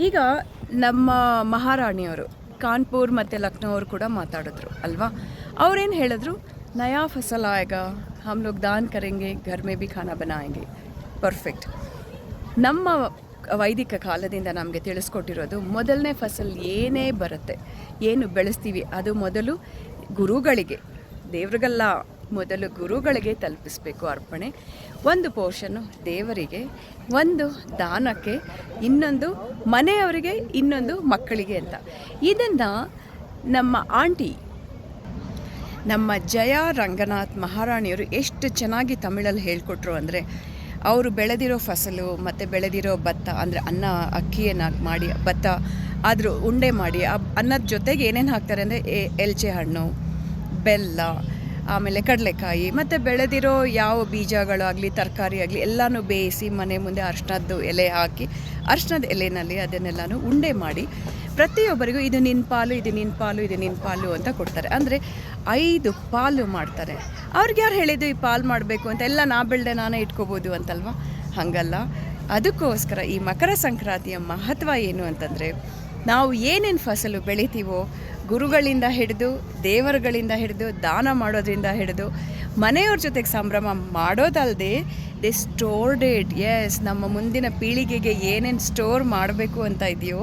ಈಗ ನಮ್ಮ ಮಹಾರಾಣಿಯವರು ಕಾನ್ಪುರ್ ಮತ್ತು ಲಕ್ನೋ ಅವರು ಕೂಡ ಮಾತಾಡಿದ್ರು ಅಲ್ವಾ. ಅವ್ರೇನು ಹೇಳಿದ್ರು, ನಯಾ ಫಸಲ್ ಆಯೇಗಾ, ಹಮ್ ಲೋಗ್ ದಾನ್ ಕರೆಂಗೆ, ಘರ್ ಮೇ ಭಿ ಖಾನಾ ಬನಾಯೆಂಗೆ. ಪರ್ಫೆಕ್ಟ್. ನಮ್ಮ ವೈದಿಕ ಕಾಲದಿಂದ ನಮಗೆ ತಿಳಿಸ್ಕೊಟ್ಟಿರೋದು, ಮೊದಲನೇ ಫಸಲ್ ಏನೇ ಬರುತ್ತೆ, ಏನು ಬೆಳೆಸ್ತೀವಿ ಅದು ಮೊದಲು ಗುರುಗಳಿಗೆ, ದೇವ್ರಿಗೆಲ್ಲ ಮೊದಲು ಗುರುಗಳಿಗೆ ತಲುಪಿಸ್ಬೇಕು ಅರ್ಪಣೆ. ಒಂದು ಪೋರ್ಷನ್ನು ದೇವರಿಗೆ, ಒಂದು ದಾನಕ್ಕೆ, ಇನ್ನೊಂದು ಮನೆಯವರಿಗೆ, ಇನ್ನೊಂದು ಮಕ್ಕಳಿಗೆ ಅಂತ. ಇದನ್ನು ನಮ್ಮ ಆಂಟಿ, ನಮ್ಮ ಜಯ ರಂಗನಾಥ್ ಮಹಾರಾಣಿಯವರು ಎಷ್ಟು ಚೆನ್ನಾಗಿ ತಮಿಳಲ್ಲಿ ಹೇಳಿಕೊಟ್ರು ಅಂದರೆ, ಅವರು ಬೆಳೆದಿರೋ ಫಸಲು ಮತ್ತು ಬೆಳೆದಿರೋ ಭತ್ತ, ಅಂದರೆ ಅನ್ನ ಅಕ್ಕಿಯನ್ನು ಮಾಡಿ ಭತ್ತ ಆದರೂ ಉಂಡೆ ಮಾಡಿ ಆ ಅನ್ನದ ಜೊತೆಗೆ ಏನೇನು ಹಾಕ್ತಾರೆ ಅಂದರೆ ಎಲ್ಚೆ ಹಣ್ಣು, ಬೆಲ್ಲ, ಆಮೇಲೆ ಕಡಲೆಕಾಯಿ ಮತ್ತು ಬೆಳೆದಿರೋ ಯಾವ ಬೀಜಗಳಾಗಲಿ ತರಕಾರಿ ಆಗಲಿ ಎಲ್ಲನೂ ಬೇಯಿಸಿ ಮನೆ ಮುಂದೆ ಅರಿಶಿನದ್ದು ಎಲೆ ಹಾಕಿ, ಅರಿಶಿನದ ಎಲೆಯಲ್ಲಿ ಅದನ್ನೆಲ್ಲನೂ ಉಂಡೆ ಮಾಡಿ ಪ್ರತಿಯೊಬ್ಬರಿಗೂ ಇದು ನಿನ್ನ ಪಾಲು, ಇದು ನಿನ್ನ ಪಾಲು, ಇದು ನಿನ್ನ ಪಾಲು ಅಂತ ಕೊಡ್ತಾರೆ. ಅಂದರೆ 5 ಪಾಲು ಮಾಡ್ತಾರೆ. ಅವ್ರಿಗೆ ಯಾರು ಹೇಳಿದ್ದು ಈ ಪಾಲು ಮಾಡಬೇಕು ಅಂತ? ಎಲ್ಲ ನಾ ಬೆಳೆದೆ ನಾನೇ ಇಟ್ಕೋಬೋದು ಅಂತಲ್ವ? ಹಾಗಲ್ಲ. ಅದಕ್ಕೋಸ್ಕರ ಈ ಮಕರ ಸಂಕ್ರಾಂತಿಯ ಮಹತ್ವ ಏನು ಅಂತಂದರೆ, ನಾವು ಏನೇನು ಫಸಲು ಬೆಳಿತೀವೋ ಗುರುಗಳಿಂದ ಹಿಡಿದು, ದೇವರುಗಳಿಂದ ಹಿಡಿದು, ದಾನ ಮಾಡೋದ್ರಿಂದ ಹಿಡಿದು, ಮನೆಯವ್ರ ಜೊತೆಗೆ ಸಂಭ್ರಮ ಮಾಡೋದಲ್ಲದೆ ದೇ ಸ್ಟೋರ್ಡ್ ಇಟ್. ಎಸ್, ನಮ್ಮ ಮುಂದಿನ ಪೀಳಿಗೆಗೆ ಏನೇನು ಸ್ಟೋರ್ ಮಾಡಬೇಕು ಅಂತ ಇದೆಯೋ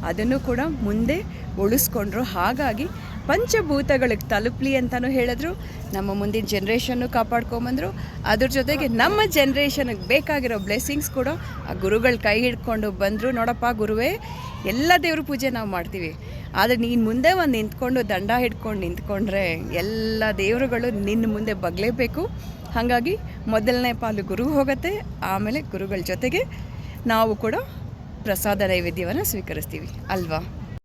ಅದನ್ನು ಕೂಡ ಮುಂದೆ ಉಳಿಸ್ಕೊಂಡ್ರು. ಹಾಗಾಗಿ ಪಂಚಭೂತಗಳಿಗೆ ತಲುಪಲಿ ಅಂತಲೂ ಹೇಳಿದ್ರು, ನಮ್ಮ ಮುಂದಿನ ಜನ್ರೇಷನ್ನು ಕಾಪಾಡ್ಕೊಂಬಂದರು. ಅದ್ರ ಜೊತೆಗೆ ನಮ್ಮ ಜನ್ರೇಷನ್ಗೆ ಬೇಕಾಗಿರೋ ಬ್ಲೆಸ್ಸಿಂಗ್ಸ್ ಕೂಡ ಆ ಗುರುಗಳು ಕೈ ಹಿಡ್ಕೊಂಡು ಬಂದರು. ನೋಡಪ್ಪ ಗುರುವೇ, ಎಲ್ಲ ದೇವ್ರ ಪೂಜೆ ನಾವು ಮಾಡ್ತೀವಿ, ಆದರೆ ನೀನು ಮುಂದೆ ಒಂದು ನಿಂತ್ಕೊಂಡು ದಂಡ ಹಿಡ್ಕೊಂಡು ನಿಂತ್ಕೊಂಡ್ರೆ ಎಲ್ಲ ದೇವರುಗಳು ನಿನ್ನ ಮುಂದೆ ಬಗ್ಲೇಬೇಕು. ಹಾಗಾಗಿ ಮೊದಲನೇ ಪಾಲು ಗುರು ಹೋಗುತ್ತೆ, ಆಮೇಲೆ ಗುರುಗಳ ಜೊತೆಗೆ ನಾವು ಕೂಡ ಪ್ರಸಾದ ನೈವೇದ್ಯವನ್ನು ಸ್ವೀಕರಿಸ್ತೀವಿ ಅಲ್ವಾ.